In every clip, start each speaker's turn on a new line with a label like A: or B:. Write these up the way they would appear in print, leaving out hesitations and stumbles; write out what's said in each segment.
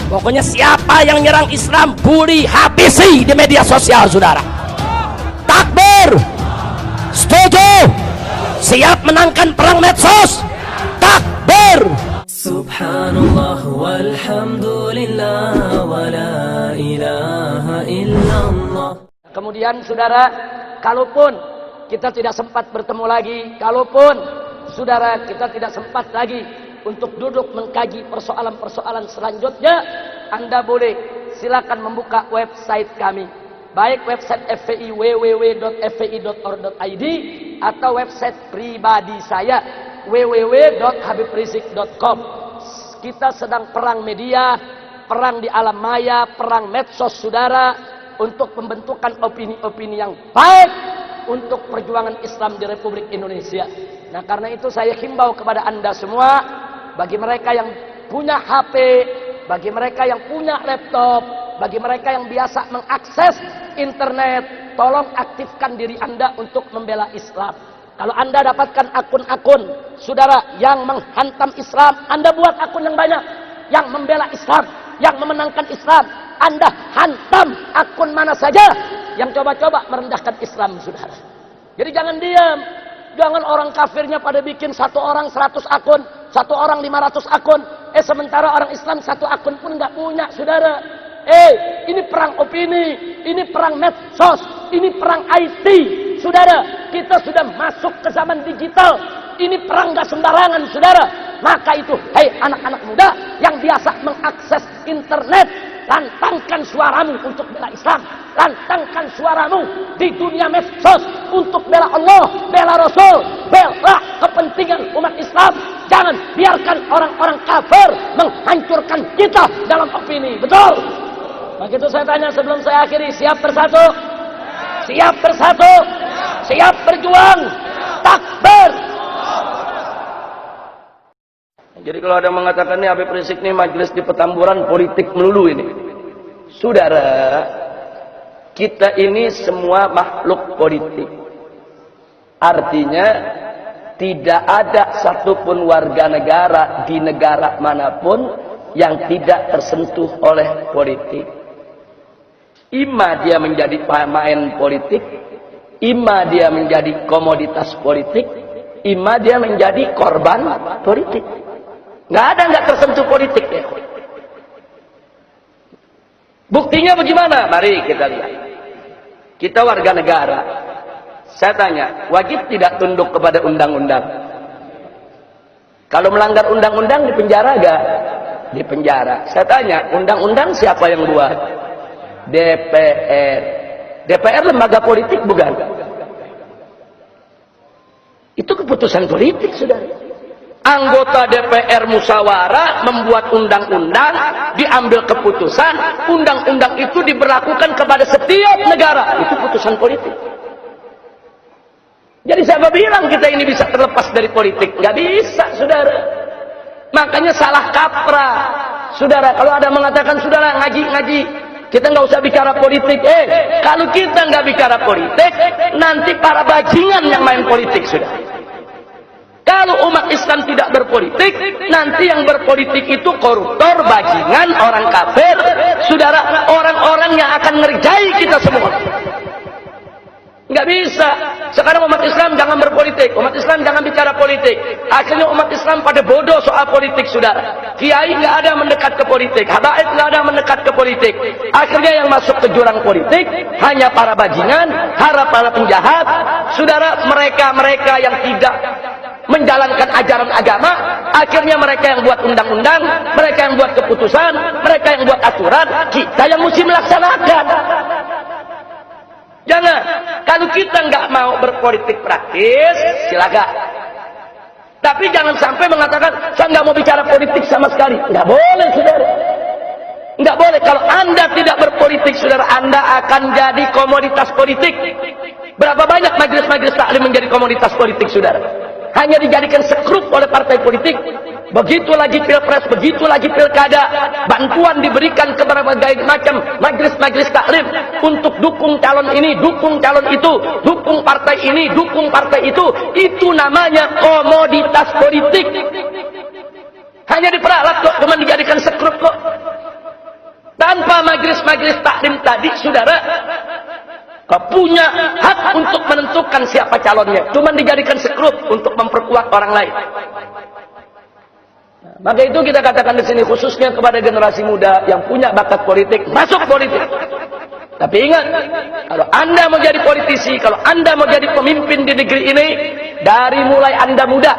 A: Pokoknya siapa yang nyerang Islam, bully, habisi di media sosial, saudara. Takbir. Setuju? Siap menangkan perang medsos? Takbir.
B: Subhanallah walhamdulillah wa la ilaha illallah.
A: Kemudian saudara, kalaupun kita tidak sempat bertemu lagi, kalaupun saudara kita tidak sempat lagi untuk duduk mengkaji persoalan-persoalan selanjutnya, Anda boleh silakan membuka website kami, baik website FPI www.fpi.org.id atau website pribadi saya www.habibrizieq.com. Kita sedang perang media, perang di alam maya, perang medsos, saudara, untuk pembentukan opini-opini yang baik untuk perjuangan Islam di Republik Indonesia. Nah, karena itu saya himbau kepada Anda semua, bagi mereka yang punya HP, bagi mereka yang punya laptop, bagi mereka yang biasa mengakses internet, tolong aktifkan diri Anda untuk membela Islam. Kalau Anda dapatkan akun-akun saudara yang menghantam Islam, Anda buat akun yang banyak yang membela Islam, yang memenangkan Islam. Anda hantam akun mana saja yang coba-coba merendahkan Islam, saudara. Jadi jangan diam. Jangan orang kafirnya pada bikin satu orang 100 akun, satu orang 500 akun. Sementara orang Islam satu akun pun nggak punya, saudara. Ini perang opini, ini perang medsos, ini perang IT, saudara. Kita sudah masuk ke zaman digital. Ini perang nggak sembarangan, saudara. Maka itu, hei anak-anak muda yang biasa mengakses internet, lantangkan suaramu untuk bela Islam, lantangkan suaramu di dunia medsos untuk bela Allah, bela Rasul, bela kepentingan umat Islam. Jangan biarkan orang-orang kafir menghancurkan kita dalam opini. Betul? Begitu saya tanya sebelum saya akhiri, siap bersatu? Siap bersatu? Siap berjuang? Takbir! Jadi kalau ada yang mengatakan nih Habib Rizieq nih majelis di Petamburan politik melulu ini. Saudara, kita ini semua makhluk politik. Artinya tidak ada satupun warga negara di negara manapun yang tidak tersentuh oleh politik. Ima dia menjadi pemain politik, ima dia menjadi komoditas politik, ima dia menjadi korban politik. Nggak ada nggak tersentuh politik ya. Buktinya bagaimana? Mari kita lihat. Kita warga negara. Saya tanya, wajib tidak tunduk kepada undang-undang? Kalau melanggar undang-undang dipenjara nggak? Dipenjara. Saya tanya, undang-undang siapa yang buat? DPR. DPR lembaga politik bukan? Itu keputusan politik, saudara. Anggota DPR musyawarah membuat undang-undang, diambil keputusan, undang-undang itu diberlakukan kepada setiap negara. Itu putusan politik. Jadi siapa bilang kita ini bisa terlepas dari politik? Nggak bisa, saudara. Makanya salah kaprah, saudara. Kalau ada mengatakan, saudara ngaji-ngaji, kita nggak usah bicara politik. Kalau kita nggak bicara politik, nanti para bajingan yang main politik, saudara. Kalau umat Islam tidak berpolitik, nanti yang berpolitik itu koruptor, bajingan, orang kafir, saudara, orang-orang yang akan ngerjai kita semua. Nggak bisa. Sekarang umat Islam jangan berpolitik, umat Islam jangan bicara politik. Akhirnya umat Islam pada bodoh soal politik, saudara. Kiai nggak ada mendekat ke politik, habaib nggak ada mendekat ke politik. Akhirnya yang masuk ke jurang politik hanya para bajingan, para penjahat, saudara. Mereka yang tidak menjalankan ajaran agama, akhirnya mereka yang buat undang-undang, mereka yang buat keputusan, mereka yang buat aturan, kita yang mesti melaksanakan. Jangan, kalau kita nggak mau berpolitik praktis, silakan. Tapi jangan sampai mengatakan, saya nggak mau bicara politik sama sekali. Nggak boleh, saudara. Nggak boleh. Kalau Anda tidak berpolitik, saudara, Anda akan jadi komoditas politik. Berapa banyak majelis-majelis taklim menjadi komoditas politik, saudara? Hanya dijadikan sekrup oleh partai politik. Begitu lagi pilpres, begitu lagi pilkada, bantuan diberikan kepada berbagai macam majelis-majelis taklim untuk dukung calon ini, dukung calon itu, dukung partai ini, dukung partai itu. Itu namanya komoditas politik. Hanya diperalat kok, cuma dijadikan sekrup kok. Ketua majelis taklim tadi, saudara, punya hak untuk menentukan siapa calonnya. Cuma dijadikan sekrup untuk memperkuat orang lain. Maka itu kita katakan di sini khususnya kepada generasi muda yang punya bakat politik, masuk politik. Tapi ingat, kalau Anda mau jadi politisi, kalau Anda mau jadi pemimpin di negeri ini, dari mulai Anda muda,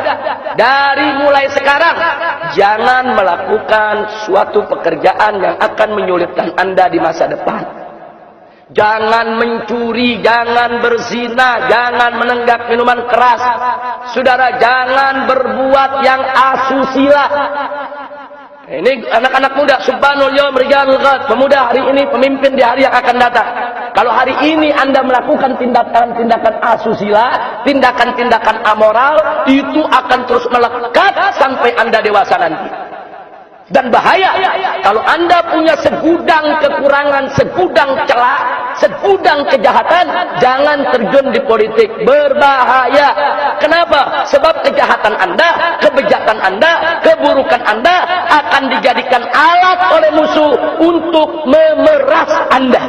A: dari mulai sekarang, jangan melakukan suatu pekerjaan yang akan menyulitkan Anda di masa depan. Jangan mencuri, jangan berzina, jangan menenggak minuman keras. Saudara, jangan berbuat yang asusila. Ini anak-anak muda, subhanul yawm rijalul ghad, pemuda hari ini, pemimpin di hari yang akan datang. Kalau hari ini Anda melakukan tindakan-tindakan asusila, tindakan-tindakan amoral, itu akan terus melekat sampai Anda dewasa nanti. Dan bahaya kalau Anda punya segudang kekurangan, segudang celah, segudang kejahatan, jangan terjun di politik. Berbahaya. Kenapa? Sebab kejahatan Anda, kebejatan Anda, keburukan Anda akan dijadikan alat oleh musuh untuk memeras Anda.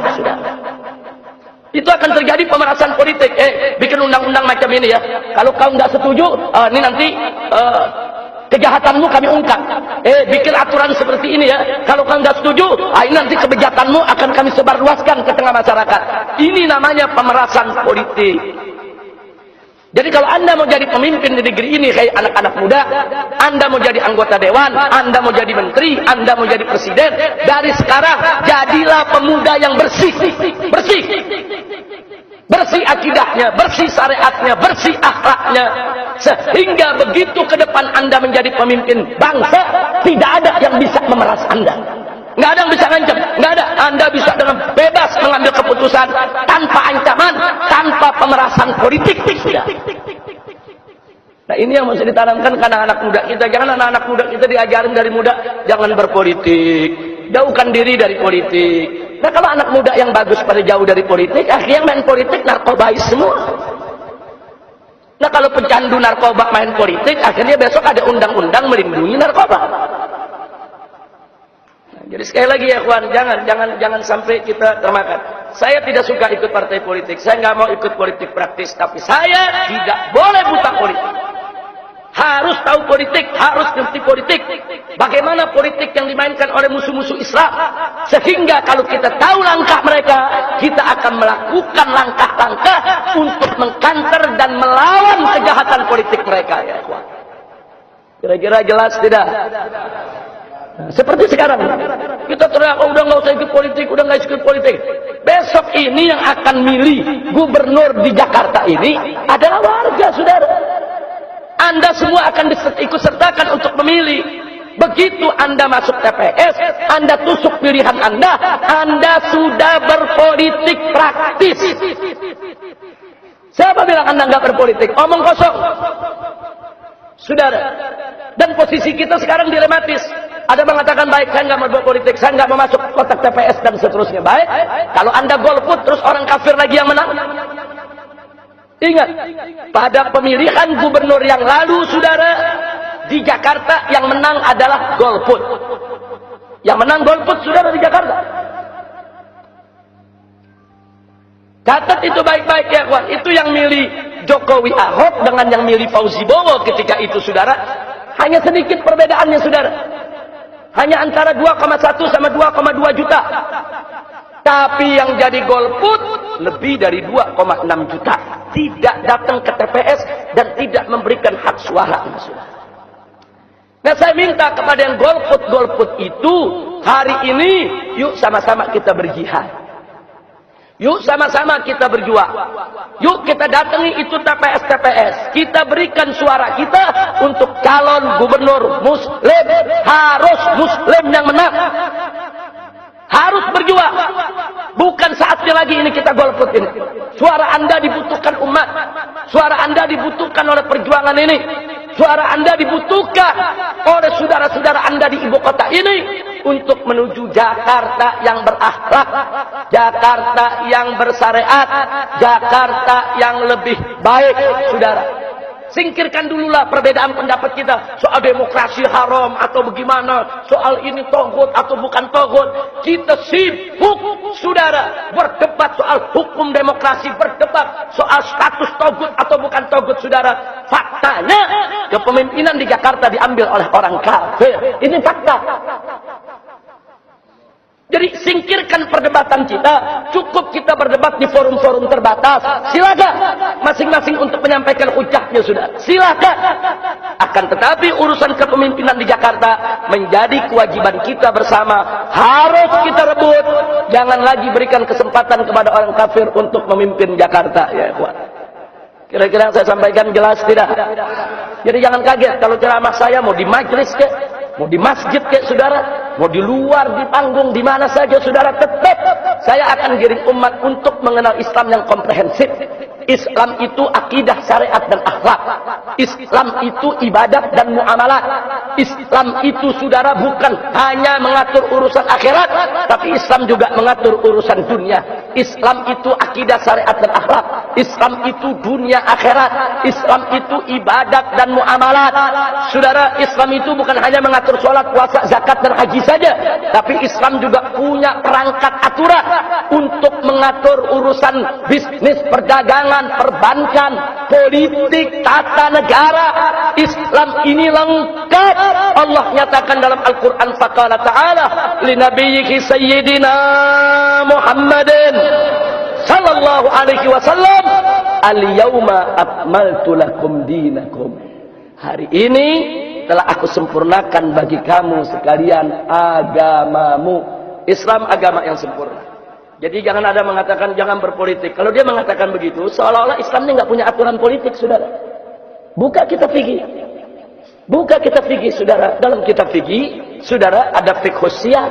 A: Itu akan terjadi pemerasan politik. Bikin undang-undang macam ini ya. Kalau kau nggak setuju, ini nanti kejahatanmu kami ungkap. Bikin aturan seperti ini ya. Kalau kau nggak setuju, ini nanti kebejatanmu akan kami sebarluaskan ke tengah masyarakat. Ini namanya pemerasan politik. Jadi kalau Anda mau jadi pemimpin di negeri ini kayak anak-anak muda, Anda mau jadi anggota dewan, Anda mau jadi menteri, Anda mau jadi presiden, dari sekarang jadilah pemuda yang bersih. Bersih. Bersih akidahnya, bersih syariatnya, bersih akhlaknya. Sehingga begitu ke depan Anda menjadi pemimpin bangsa, tidak ada yang bisa memeras Anda. Nggak ada yang bisa ngancam, nggak ada. Anda bisa dengan bebas mengambil keputusan tanpa ancaman, tanpa pemerasan politik. Nah ini yang mesti ditanamkan ke anak-anak muda kita. Jangan anak-anak muda kita diajarin dari muda, jangan berpolitik, jauhkan diri dari politik. Nah kalau anak muda yang bagus pada jauh dari politik, akhirnya main politik narkobais semua. Nah kalau pecandu narkoba main politik, akhirnya besok ada undang-undang melindungi narkoba. Jadi sekali lagi ya kawan, jangan sampai kita termakan. Saya tidak suka ikut partai politik. Saya nggak mau ikut politik praktis, tapi saya tidak boleh buta politik. Harus tahu politik, harus ngerti politik. Bagaimana politik yang dimainkan oleh musuh-musuh Islam. Sehingga kalau kita tahu langkah mereka, kita akan melakukan langkah-langkah untuk mengkanter dan melawan kejahatan politik mereka ya kawan. Kira-kira jelas tidak? Seperti sekarang kita teriak, udah nggak usah ikut politik, udah nggak ikut politik. Besok ini yang akan milih gubernur di Jakarta ini adalah warga, saudara. Anda semua akan ikut sertakan untuk memilih. Begitu Anda masuk TPS, Anda tusuk pilihan Anda sudah berpolitik praktis. Siapa bilang Anda nggak berpolitik? Omong kosong, saudara. Dan posisi kita sekarang dilematis. Ada mengatakan baik, saya nggak mau berpolitik, saya nggak mau masuk kotak TPS dan seterusnya. Baik, kalau Anda golput terus orang kafir lagi yang menang. Ingat, pada pemilihan gubernur yang lalu, saudara, di Jakarta yang menang adalah golput. Yang menang golput, saudara, di Jakarta. Catat itu baik-baik ya kawan. Itu yang milih Jokowi Ahok dengan yang milih Fauzi Bowo ketika itu, saudara. Hanya sedikit perbedaannya, saudara. Hanya antara 2,1 sama 2,2 juta. Tapi yang jadi golput lebih dari 2,6 juta. Tidak datang ke TPS dan tidak memberikan hak suara. Nah saya minta kepada yang golput-golput itu, hari ini yuk sama-sama kita berjihad. Yuk sama-sama kita berjuang. Yuk kita datangi itu TPS-TPS. Kita berikan suara kita untuk calon gubernur muslim. Harus muslim yang menang. Harus berjuang. Bukan saatnya lagi ini kita golput ini. Suara Anda dibutuhkan umat. Suara Anda dibutuhkan oleh perjuangan ini. Suara Anda dibutuhkan oleh saudara-saudara Anda di ibu kota ini untuk menuju Jakarta yang berakhlak, Jakarta yang bersyariat, Jakarta yang lebih baik, saudara. Singkirkan dululah perbedaan pendapat kita soal demokrasi haram atau bagaimana, soal ini togut atau bukan togut. Kita sibuk, saudara, berdebat soal hukum demokrasi, berdebat soal status togut atau bukan togut, saudara. Faktanya, kepemimpinan di Jakarta diambil oleh orang kafir. Ini fakta. Jadi singkirkan perdebatan kita, cukup kita berdebat di forum-forum terbatas. Silakan masing-masing untuk menyampaikan hujahnya, sudah. Silakan. Akan tetapi urusan kepemimpinan di Jakarta menjadi kewajiban kita bersama. Harus kita rebut. Jangan lagi berikan kesempatan kepada orang kafir untuk memimpin Jakarta, ya ikhwan. Kira-kira yang saya sampaikan jelas tidak? Jadi jangan kaget kalau ceramah saya mau di majelis kek, mau di masjid kek, saudara, mau di luar, di panggung, di mana saja, saudara, tetap saya akan giring umat untuk mengenal Islam yang komprehensif. Islam itu akidah, syariat, dan akhlak. Islam itu ibadat dan muamalah. Islam itu, saudara, bukan hanya mengatur urusan akhirat, tapi Islam juga mengatur urusan dunia. Islam itu akidah, syariat, dan akhlak. Islam itu dunia akhirat. Islam itu ibadat dan muamalat. Saudara, Islam itu bukan hanya mengatur sholat, puasa, zakat, dan haji saja, tapi Islam juga punya perangkat aturan untuk mengatur urusan bisnis, perdagangan, perbankan, politik, tata negara. Islam ini lengkap. Allah nyatakan dalam Al-Quran, faqala ta'ala li nabiyyihi sayyidina Muhammadin sallallahu alaihi wasallam, al-yawma akmaltu lakum dinakum. Hari ini telah aku sempurnakan bagi kamu sekalian agamamu. Islam agama yang sempurna. Jadi jangan ada mengatakan jangan berpolitik. Kalau dia mengatakan begitu, seolah-olah Islam ini nggak punya aturan politik, saudara. Buka kitab fikih. Buka kitab fikih, saudara. Dalam kitab fikih, saudara, ada fiqh syiah.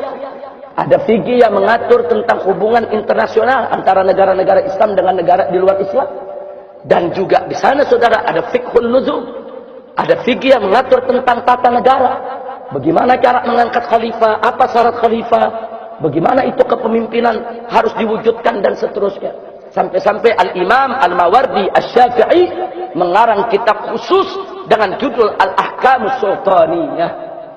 A: Ada fikih yang mengatur tentang hubungan internasional antara negara-negara Islam dengan negara di luar Islam. Dan juga di sana, saudara, ada fiqhun nuzul. Ada fikih yang mengatur tentang tata negara. Bagaimana cara mengangkat khalifah, apa syarat khalifah, bagaimana itu kepemimpinan harus diwujudkan, dan seterusnya. Sampai-sampai Al-Imam Al-Mawardi Asy-Syafi'i mengarang kitab khusus dengan judul Al-Ahkamus Sultaniyah.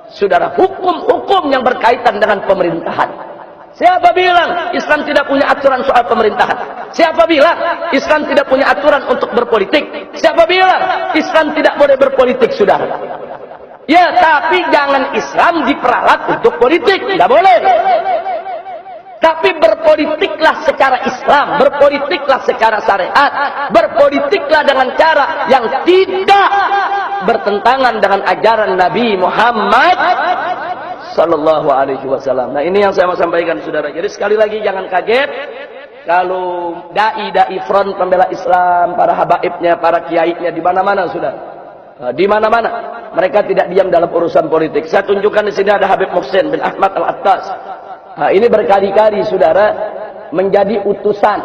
A: Saudara, hukum-hukum yang berkaitan dengan pemerintahan. Siapa bilang Islam tidak punya aturan soal pemerintahan? Siapa bilang Islam tidak punya aturan untuk berpolitik? Siapa bilang Islam tidak boleh berpolitik, saudara? Ya, tapi jangan Islam diperalat untuk politik. Tidak boleh. Tapi berpolitiklah secara Islam, berpolitiklah secara syariat, berpolitiklah dengan cara yang tidak bertentangan dengan ajaran Nabi Muhammad sallallahu alaihi wasallam. Nah, ini yang saya mau sampaikan, saudara. Jadi sekali lagi jangan kaget kalau dai-dai front pembela Islam, para habaibnya, para kiainya di mana-mana, saudara. Di mana-mana mereka tidak diam dalam urusan politik. Saya tunjukkan di sini ada Habib Muhsin bin Ahmad Al-Attas. Ini berkali-kali, saudara, menjadi utusan,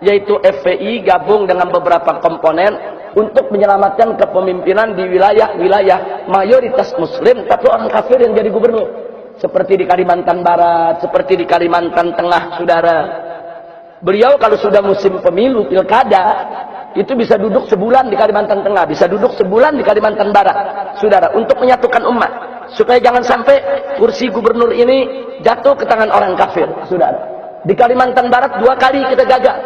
A: yaitu FPI gabung dengan beberapa komponen untuk menyelamatkan kepemimpinan di wilayah-wilayah mayoritas muslim tapi orang kafir yang jadi gubernur, seperti di Kalimantan Barat, seperti di Kalimantan Tengah, saudara. Beliau kalau sudah musim pemilu pilkada itu bisa duduk sebulan di Kalimantan Tengah, bisa duduk sebulan di Kalimantan Barat, saudara, untuk menyatukan umat supaya jangan sampai kursi gubernur ini jatuh ke tangan orang kafir, saudara. Di Kalimantan Barat 2 kali kita gagal,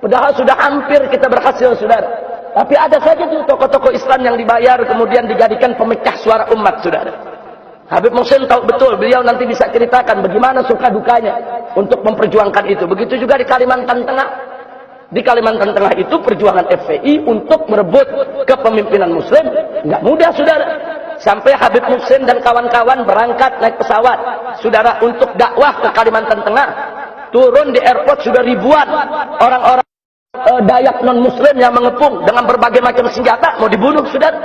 A: padahal sudah hampir kita berhasil, saudara. Tapi ada saja tuh tokoh-tokoh Islam yang dibayar kemudian dijadikan pemecah suara umat, saudara. Habib Muhsin tahu betul, beliau nanti bisa ceritakan bagaimana suka dukanya untuk memperjuangkan itu. Begitu juga di Kalimantan Tengah. Di Kalimantan Tengah itu perjuangan FPI untuk merebut kepemimpinan muslim nggak mudah, saudara. Sampai Habib Muhsin dan kawan-kawan berangkat naik pesawat, saudara, untuk dakwah ke Kalimantan Tengah. Turun di airport sudah ribuan orang-orang Dayak non-muslim yang mengepung dengan berbagai macam senjata mau dibunuh, saudara.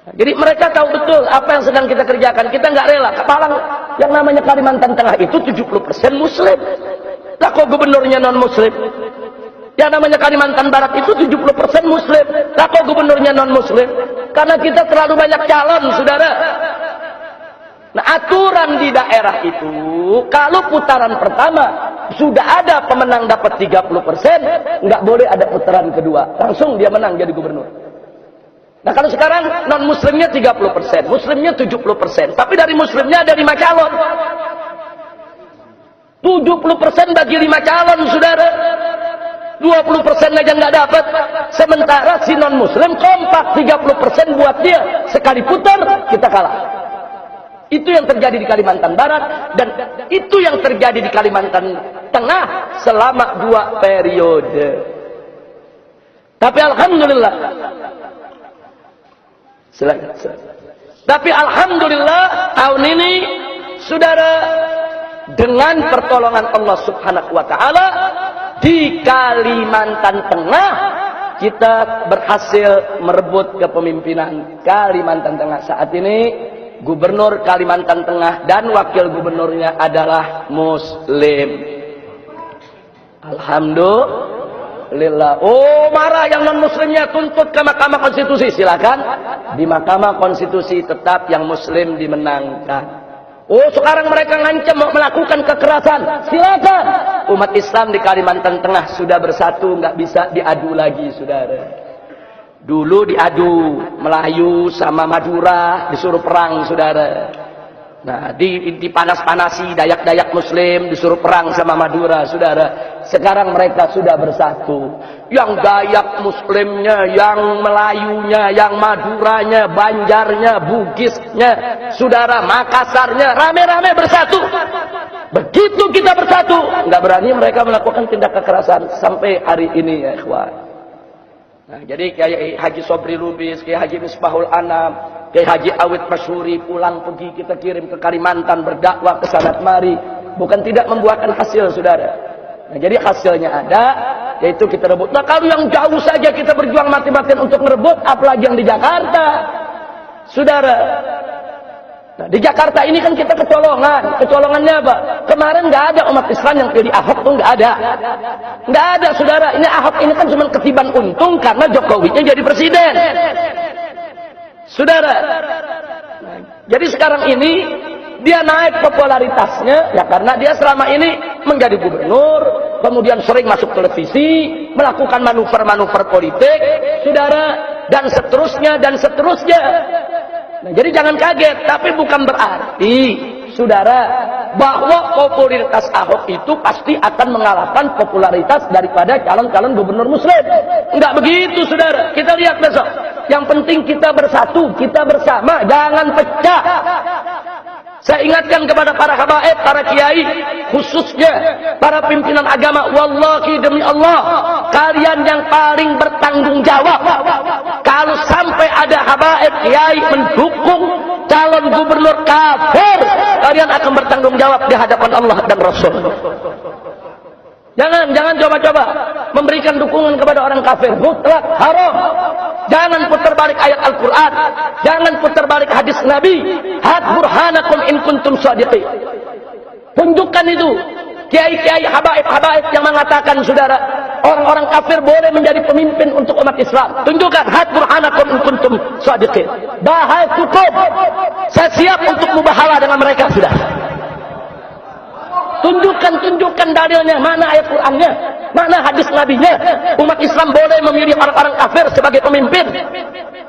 A: Jadi mereka tahu betul apa yang sedang kita kerjakan. Kita nggak rela. Kepalang yang namanya Kalimantan Tengah itu 70% muslim. Lah kok gubernurnya non-muslim? Yang namanya Kalimantan Barat itu 70% muslim. Lah kok gubernurnya non-muslim? Karena kita terlalu banyak calon, saudara. Nah, aturan di daerah itu, kalau putaran pertama sudah ada pemenang dapat 30%, nggak boleh ada putaran kedua. Langsung dia menang jadi gubernur. Nah kalau sekarang non muslimnya 30%, muslimnya 70%, tapi dari muslimnya ada 5 calon. 70% bagi 5 calon, saudara. 20% aja nggak dapat. Sementara si non muslim kompak 30% buat dia. Sekali putar kita kalah. Itu yang terjadi di Kalimantan Barat, dan itu yang terjadi di Kalimantan Tengah selama 2 periode. Tapi alhamdulillah, tahun ini, saudara, dengan pertolongan Allah Subhanahu wa taala, di Kalimantan Tengah kita berhasil merebut kepemimpinan Kalimantan Tengah. Saat ini gubernur Kalimantan Tengah dan wakil gubernurnya adalah muslim. Alhamdulillah. Oh, marah yang non muslimnya, tuntut ke Mahkamah Konstitusi. Silakan. Di Mahkamah Konstitusi tetap yang muslim dimenangkan. Oh, sekarang mereka ngancam mau melakukan kekerasan. Silakan. Umat Islam di Kalimantan Tengah sudah bersatu, nggak bisa diadu lagi, saudara. Dulu diadu Melayu sama Madura, disuruh perang, saudara. Nah, dipanas-panasi Dayak-Dayak Muslim, disuruh perang sama Madura, saudara. Sekarang mereka sudah bersatu. Yang Dayak Muslimnya, yang Melayunya, yang Maduranya, Banjarnya, Bugisnya, saudara, Makassarnya, rame-rame bersatu. Begitu kita bersatu, nggak berani mereka melakukan tindak kekerasan sampai hari ini, ya ikhwan. Nah, jadi kayak Haji Sobri Lubis, kayak Haji Misbahul Anam, kayak Haji Awit Masyuri pulang pergi kita kirim ke Kalimantan berdakwah ke sana kemari, bukan tidak membuahkan hasil, saudara. Nah, jadi hasilnya ada, yaitu kita rebut. Nah, kalau yang jauh saja kita berjuang mati-matian untuk merebut, apalagi yang di Jakarta, saudara. Nah, di Jakarta ini kan kita kecolongan. Kecolongannya apa? Kemarin nggak ada umat Islam yang pilih Ahok tuh, nggak ada. Nggak ada, saudara. Ini Ahok ini kan cuma ketiban untung karena Jokowinya jadi presiden, saudara. Nah, jadi sekarang ini dia naik popularitasnya ya karena dia selama ini menjadi gubernur, kemudian sering masuk televisi, melakukan manuver-manuver politik, saudara, dan seterusnya dan seterusnya. Nah, jadi jangan kaget, tapi bukan berarti, saudara, bahwa popularitas Ahok itu pasti akan mengalahkan popularitas daripada calon-calon gubernur muslim. Enggak begitu, saudara. Kita lihat besok. Yang penting kita bersatu, kita bersama, jangan pecah. Saya ingatkan kepada para habaib, para kiai, khususnya para pimpinan agama, wallahi demi Allah, kalian yang paling bertanggung jawab. Kalau sampai ada habaib kiai mendukung calon gubernur kafir, kalian akan bertanggung jawab di hadapan Allah dan Rasul. Jangan coba-coba memberikan dukungan kepada orang kafir, mutlak haram. Jangan putar balik ayat Al-Quran, jangan putar balik hadis Nabi. Hat burhanakum in kuntum shadiqin. Tunjukkan itu. Kiai-kiai habaib yang mengatakan, saudara, orang-orang kafir boleh menjadi pemimpin untuk umat Islam. Tunjukkan hat burhanakum in kuntum shadiqin. Bahai cukup. Saya siap untuk mubahala dengan mereka, sudah. Tunjukkan dalilnya, mana ayat Qur'annya, mana hadis Nabinya. Umat Islam boleh memilih orang-orang kafir sebagai pemimpin.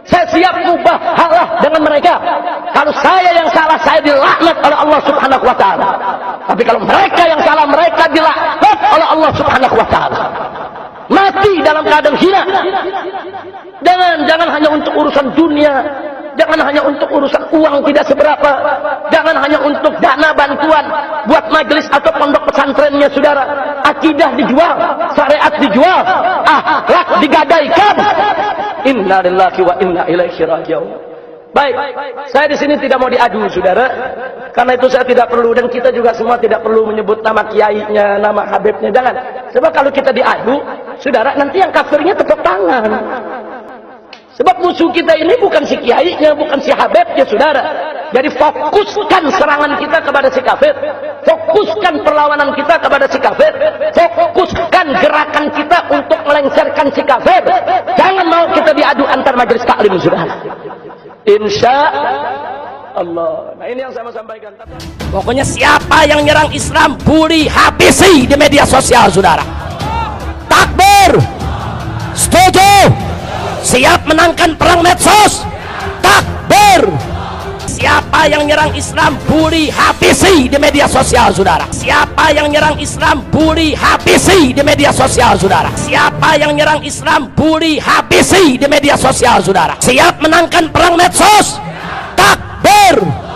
A: Saya siap mubahalah dengan mereka. Kalau saya yang salah, saya dilaknat oleh Allah Subhanahu wa taala. Tapi kalau mereka yang salah, mereka dilaknat oleh Allah Subhanahu wa taala. Mati dalam keadaan hina. Jangan hanya untuk urusan dunia. Jangan hanya untuk urusan uang tidak seberapa. Jangan hanya untuk dana bantuan buat majelis atau pondok pesantrennya, saudara. Akidah dijual, syariat dijual, akhlak digadaikan. Inna lillahi wa inna ilaihi raji'un. Baik, saya di sini tidak mau diadu, saudara. Karena itu saya tidak perlu, dan kita juga semua tidak perlu menyebut nama kiainya, nama habibnya. Jangan. Sebab kalau kita diadu, saudara, nanti yang kafirnya tepuk tangan. Sebab musuh kita ini bukan si kiainya, bukan si habibnya, saudara. Jadi fokuskan serangan kita kepada si kafir. Fokuskan perlawanan kita kepada si kafir. Fokuskan gerakan kita untuk melengsarkan si kafir. Jangan mau kita diadu antar majelis taklim, saudara. Insya Allah. Nah, ini yang saya mau sampaikan. Pokoknya siapa yang nyerang Islam, bully, habisi di media sosial, saudara. Takbir. Setuju. Siap menangkan perang medsos. Takbir. Siapa yang nyerang Islam, bully, habisi di media sosial, saudara. Siapa yang nyerang Islam, bully, habisi di media sosial, saudara. Siapa yang nyerang Islam, bully, habisi di media sosial, saudara. Siap menangkan perang medsos. Takbir.